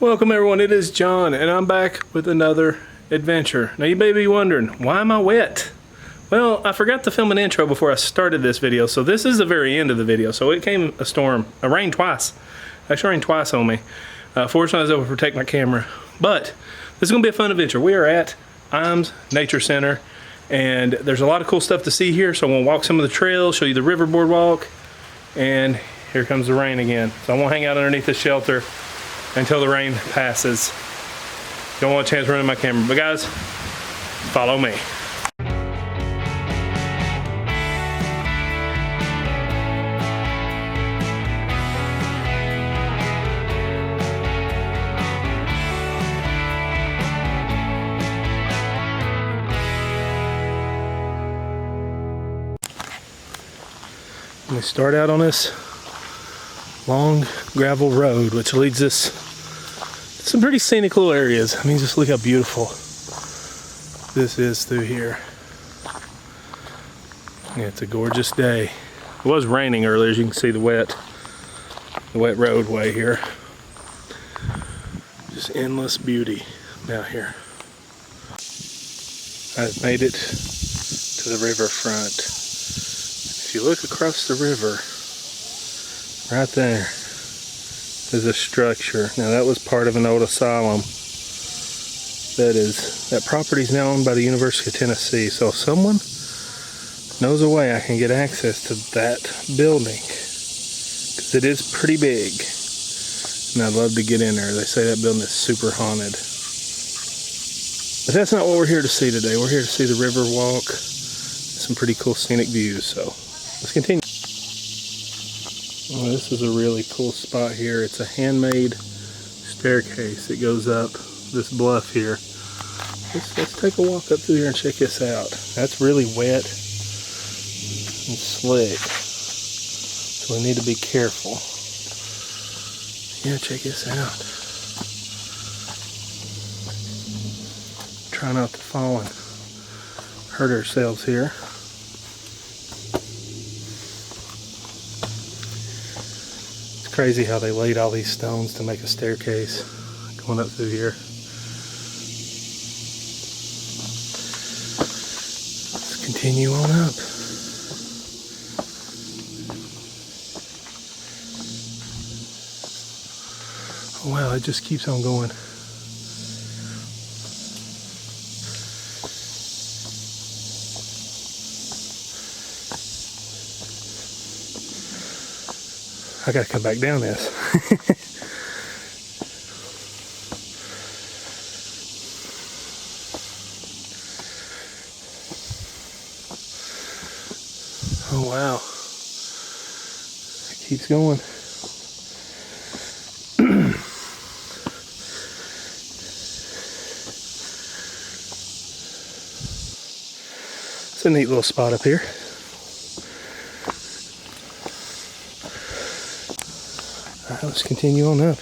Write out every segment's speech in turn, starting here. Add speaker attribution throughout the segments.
Speaker 1: Welcome everyone, it is John and I'm back with another adventure. Now you may be wondering, why am I wet? Well, I forgot to film an intro before I started this video, so this is the very end of the video. So it came a storm, it rained twice. Actually rained twice on me. Fortunately I was able to protect my camera. But this is gonna be a fun adventure. We are at Ijams Nature Center and there's a lot of cool stuff to see here. So I'm gonna walk some of the trails, show you the river boardwalk, and here comes the rain again. So I'm gonna hang out underneath the shelter until the rain passes. Don't want a chance running my camera, but guys, follow me. We start out on this long gravel road which leads us to some pretty scenic little areas. I mean, just look how beautiful this is through here. Yeah, it's a gorgeous day. It was raining earlier, as you can see the wet roadway here. Just endless beauty out here. I've made it to the riverfront. If you look across the river, right there is a structure. Now that was part of an old asylum. That property is now owned by the University of Tennessee. So if someone knows a way I can get access to that building, because it is pretty big, and I'd love to get in there. They say that building is super haunted. But that's not what we're here to see today. We're here to see the river walk. Some pretty cool scenic views. So let's continue. Well, this is a really cool spot here. It's a handmade staircase that goes up this bluff here. Let's take a walk up through here and check this out. That's really wet and slick, so we need to be careful. Yeah, check this out. Try not to fall and hurt ourselves here. Crazy how they laid all these stones to make a staircase going up through here. Let's continue on up. Oh wow, it just keeps on going. I gotta come back down this. Oh wow. It keeps going. It's a neat little spot up here. Alright, let's continue on up.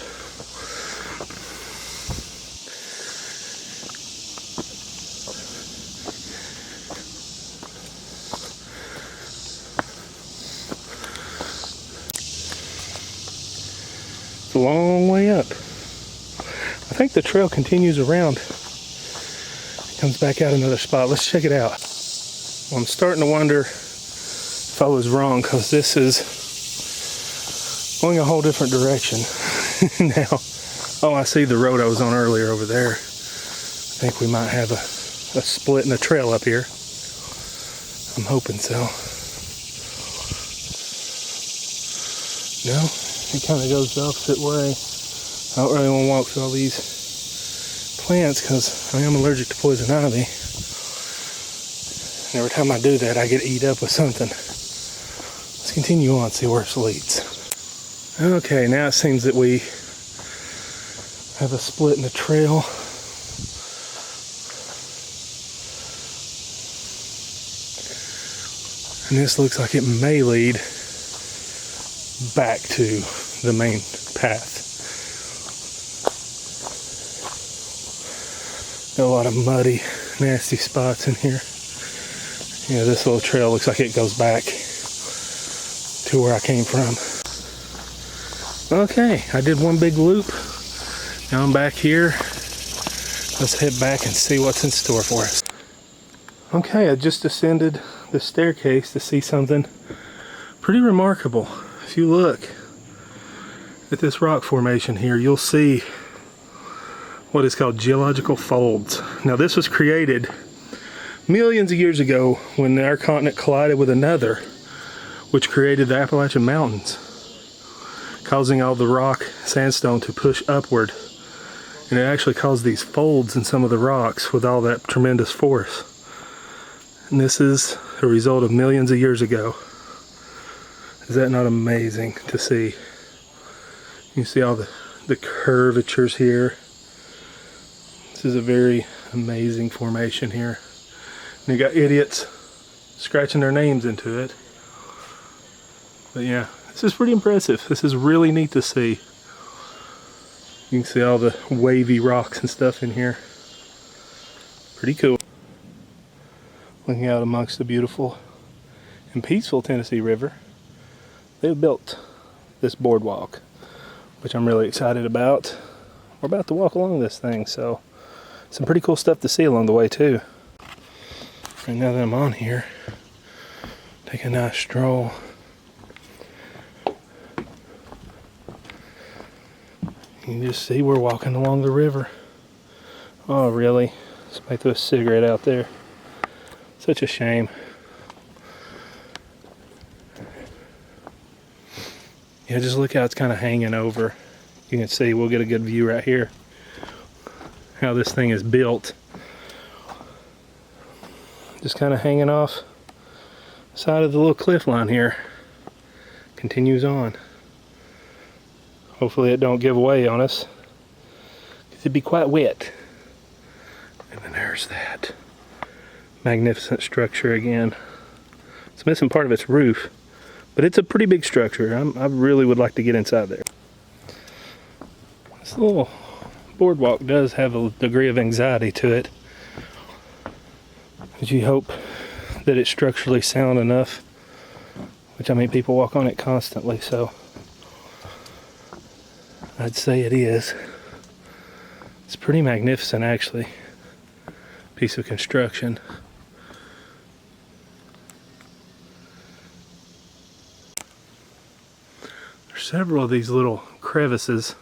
Speaker 1: It's a long way up. I think the trail continues around. It comes back out another spot. Let's check it out. Well, I'm starting to wonder if I was wrong, because this is going a whole different direction now. Oh, I see the road I was on earlier over there. I think we might have a split in the trail up here. I'm hoping so. No, it kind of goes the opposite way. I don't really want to walk through all these plants because I am allergic to poison ivy. And every time I do that, I get eat up with something. Let's continue on, see where this leads. Okay, now it seems that we have a split in the trail. And this looks like it may lead back to the main path. Got a lot of muddy, nasty spots in here. Yeah, this little trail looks like it goes back to where I came from. Okay, I did one big loop Now I'm back here. Let's head back and see what's in store for us. Okay, I just ascended the staircase to see something pretty remarkable. If you look at this rock formation here, you'll see what is called geological folds. Now this was created millions of years ago when our continent collided with another, which created the Appalachian Mountains, causing all the rock sandstone to push upward. And it actually caused these folds in some of the rocks with all that tremendous force. And this is a result of millions of years ago. Is that not amazing to see? You can see all the curvatures here. This is a very amazing formation here. And you got idiots scratching their names into it. But yeah, this is pretty impressive. This is really neat to see. You can see all the wavy rocks and stuff in here. Pretty cool. Looking out amongst the beautiful and peaceful Tennessee River, they've built this boardwalk, which I'm really excited about. We're about to walk along this thing, so some pretty cool stuff to see along the way too. And now that I'm on here, take a nice stroll. You can just see we're walking along the river. Oh really? Somebody threw a cigarette out there. Such a shame. Yeah, just look how it's kind of hanging over. You can see, we'll get a good view right here how this thing is built. Just kind of hanging off the side of the little cliff line here. Continues on. Hopefully it don't give way on us, because it'd be quite wet. And then there's that magnificent structure again. It's missing part of its roof, but it's a pretty big structure. I really would like to get inside there. This little boardwalk does have a degree of anxiety to it, but you hope that it's structurally sound enough, which I mean people walk on it constantly, so I'd say it is. It's pretty magnificent actually. Piece of construction. There's several of these little crevices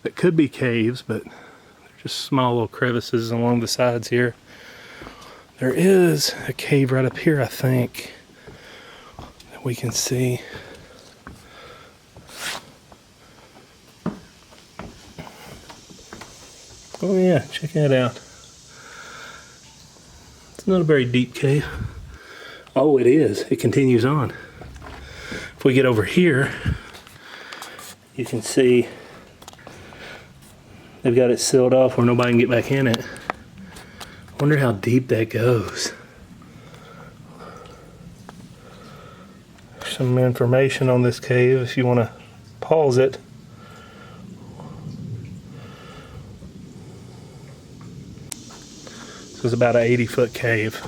Speaker 1: that could be caves, but they're just small little crevices along the sides here. There is a cave right up here, I think, that we can see. Oh yeah, check that out. It's not a very deep cave. Oh, it is. It continues on. If we get over here, you can see they've got it sealed off where nobody can get back in it. I wonder how deep that goes. Some information on this cave if you want to pause it. So it's about an 80-foot cave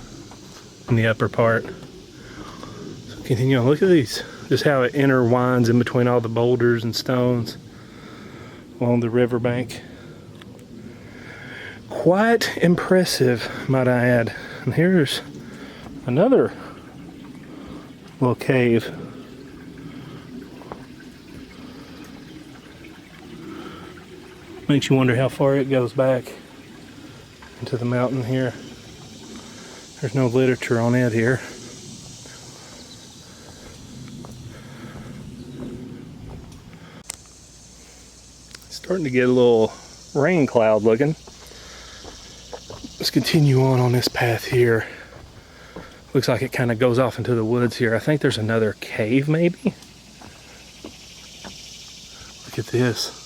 Speaker 1: in the upper part. So continue on. Look at these. Just how it intertwines in between all the boulders and stones along the riverbank. Quite impressive, might I add. And here's another little cave. Makes you wonder how far it goes back into the mountain here. There's no literature on it here. It's starting to get a little rain cloud looking. Let's continue on this path here. Looks like it kind of goes off into the woods here. I think there's another cave maybe. Look at this.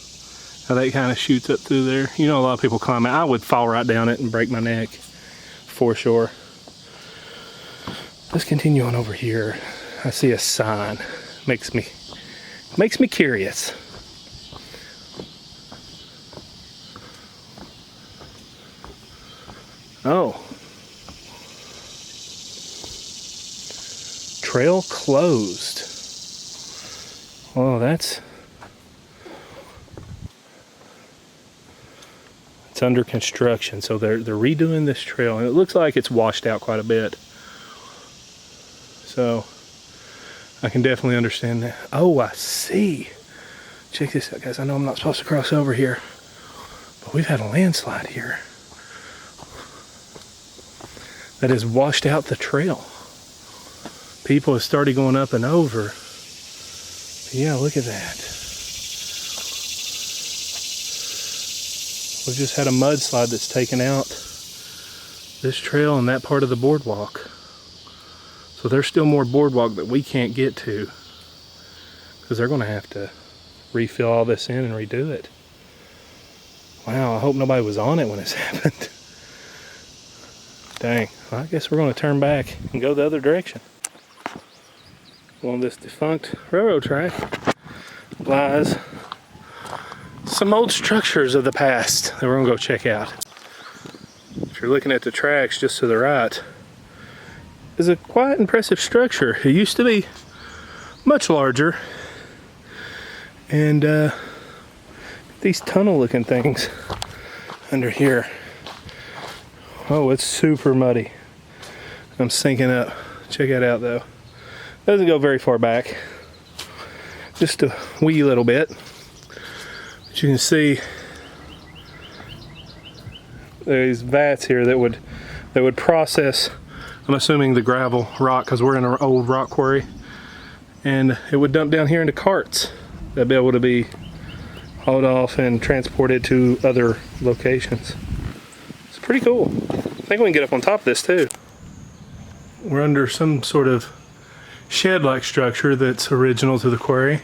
Speaker 1: How that kind of shoots up through there. You know, a lot of people climb it. I would fall right down it and break my neck for sure. Let's continue on over here. I see a sign. Makes me curious. Oh. Trail closed. Oh, that's It's under construction, so they're redoing this trail, and it looks like it's washed out quite a bit. So I can definitely understand that. Oh, I see. Check this out, guys. I know I'm not supposed to cross over here, but we've had a landslide here that has washed out the trail. People have started going up and over. Yeah, look at that. We've just had a mudslide that's taken out this trail and that part of the boardwalk. So there's still more boardwalk that we can't get to because they're going to have to refill all this in and redo it. Wow, I hope nobody was on it when this happened. Dang, well, I guess we're going to turn back and go the other direction. On this defunct railroad track lies some old structures of the past that we're going to go check out. If you're looking at the tracks just to the right, is a quite impressive structure. It used to be much larger, and these tunnel looking things under here. Oh, it's super muddy. I'm sinking up. Check that out though. Doesn't go very far back, just a wee little bit. But you can see there's vats here that would process, I'm assuming, the gravel rock, because we're in an old rock quarry, and it would dump down here into carts that'd be able to be hauled off and transported to other locations. It's pretty cool. I think we can get up on top of this too. We're under some sort of shed-like structure that's original to the quarry.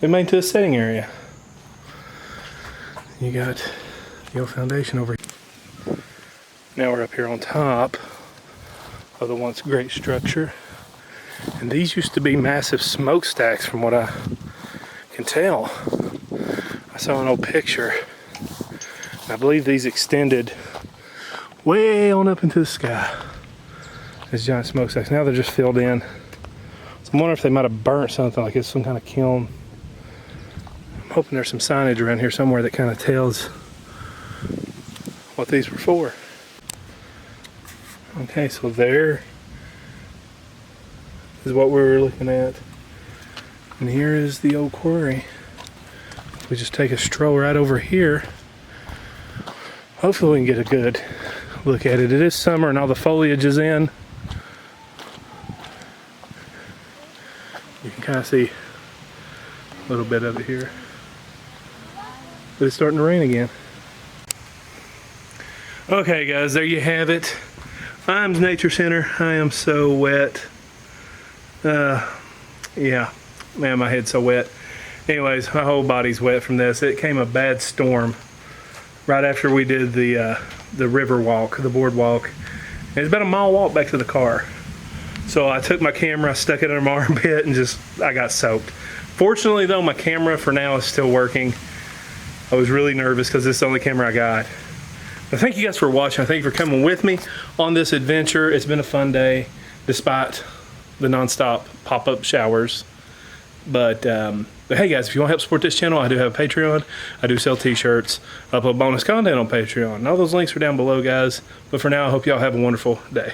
Speaker 1: They made to a setting area. You got the old foundation over here. Now we're up here on top of the once great structure. And these used to be massive smokestacks from what I can tell. I saw an old picture. I believe these extended way on up into the sky. These giant smokestacks. Now they're just filled in. I'm wondering if they might have burnt something, like it's some kind of kiln. I'm hoping there's some signage around here somewhere that kind of tells what these were for. Okay, so there is what we were looking at. And here is the old quarry. If we just take a stroll right over here, hopefully we can get a good look at it. It is summer and all the foliage is in. You can kind of see a little bit of it here. But it's starting to rain again. Okay guys, there you have it. Ijams Nature Center. I am so wet. Yeah, man, my head's so wet. Anyways, my whole body's wet from this. It came a bad storm right after we did the river walk, the boardwalk. And it's about a mile walk back to the car. So I took my camera, stuck it under my armpit, and I got soaked. Fortunately though, my camera for now is still working. I was really nervous because this is the only camera I got. But thank you guys for watching. Thank you for coming with me on this adventure. It's been a fun day, despite the non-stop pop-up showers. But hey guys, if you want to help support this channel, I do have a Patreon. I do sell t-shirts, upload bonus content on Patreon. And all those links are down below, guys. But for now, I hope y'all have a wonderful day.